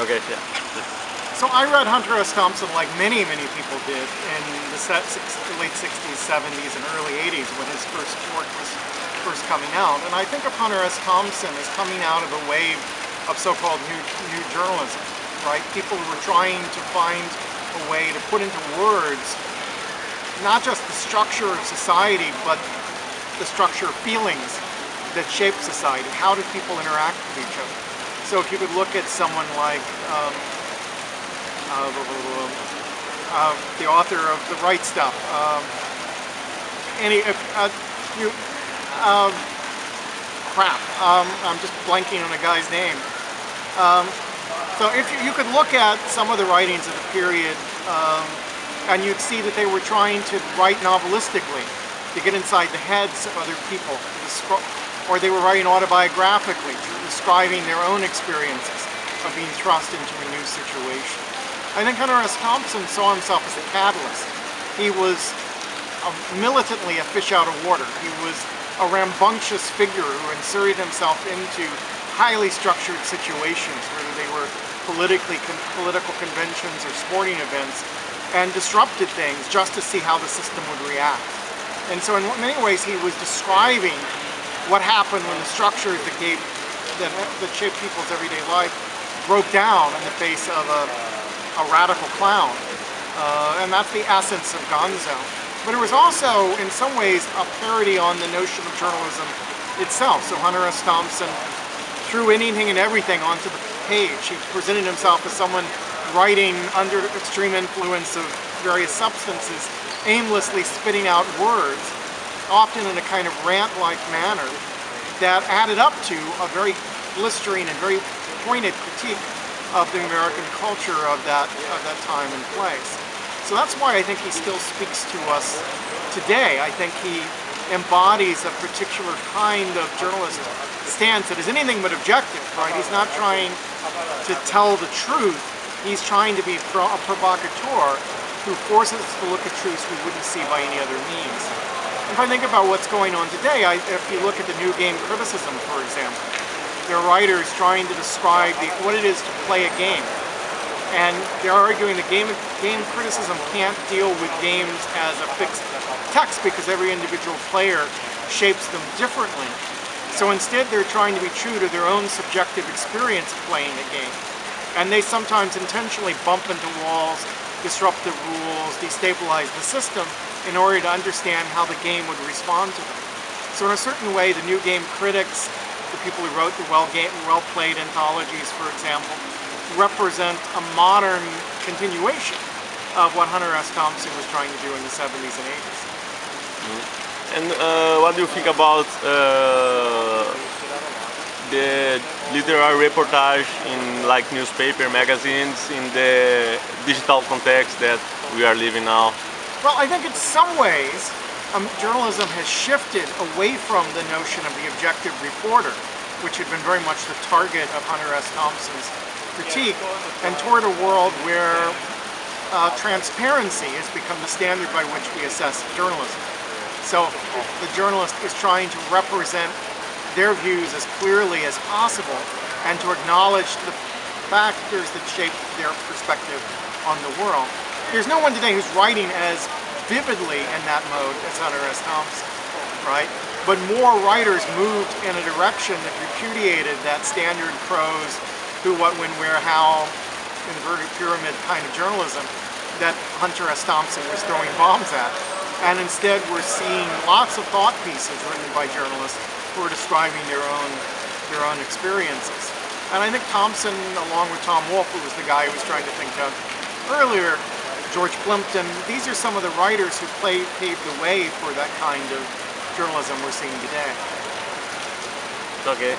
Okay, yeah. So I read Hunter S. Thompson like many people did in the late 60s, 70s, and early 80s when his first work was first coming out. And I think of Hunter S. Thompson as coming out of a wave of so-called new journalism, right? People who were trying to find a way to put into words not just the structure of society, but the structure of feelings that shape society. How did people interact with each other? So if you could look at someone like the author of The Right Stuff, I'm just blanking on a guy's name. So if you could look at some of the writings of the period, and you'd see that they were trying to write novelistically, to get inside the heads of other people, or they were writing autobiographically, describing their own experiences of being thrust into a new situation. I think Hunter S. Thompson saw himself as a catalyst. He was militantly a fish out of water. He was a rambunctious figure who inserted himself into highly structured situations, whether they were political conventions or sporting events, and disrupted things just to see how the system would react. And so in many ways he was describing what happened when the structures that shaped people's everyday life broke down in the face of a radical clown. And that's the essence of Gonzo. But it was also, in some ways, a parody on the notion of journalism itself. So Hunter S. Thompson threw anything and everything onto the page. He presented himself as someone writing under extreme influence of various substances, aimlessly spitting out words, often in a kind of rant-like manner, that added up to a very blistering and very pointed critique of the American culture of that time and place. So that's why I think he still speaks to us today. I think he embodies a particular kind of journalist stance that is anything but objective, right? He's not trying to tell the truth. He's trying to be a provocateur who forces us to look at truths we wouldn't see by any other means. If I think about what's going on today, if you look at the new game criticism, for example, there are writers trying to describe what it is to play a game. And they're arguing that game criticism can't deal with games as a fixed text because every individual player shapes them differently. So instead they're trying to be true to their own subjective experience of playing a game. And they sometimes intentionally bump into walls, disrupt the rules, destabilize the system in order to understand how the game would respond to them. So in a certain way, the new game critics, the people who wrote the well-played anthologies, for example, represent a modern continuation of what Hunter S. Thompson was trying to do in the 70s and 80s. And what do you think about the literary reportage in like newspaper, magazines, in the digital context that we are living now? Well, I think in some ways journalism has shifted away from the notion of the objective reporter, which had been very much the target of Hunter S. Thompson's critique, and toward a world where transparency has become the standard by which we assess journalism. So the journalist is trying to represent their views as clearly as possible and to acknowledge the factors that shape their perspective on the world. There's no one today who's writing as vividly in that mode as Hunter S. Thompson, right? But more writers moved in a direction that repudiated that standard prose, who, what, when, where, how, inverted pyramid kind of journalism that Hunter S. Thompson was throwing bombs at. And instead we're seeing lots of thought pieces written by journalists who are describing their own experiences. And I think Thompson, along with Tom Wolfe, who was the guy I was trying to think of earlier, George Plimpton, these are some of the writers who paved the way for that kind of journalism we're seeing today. Okay.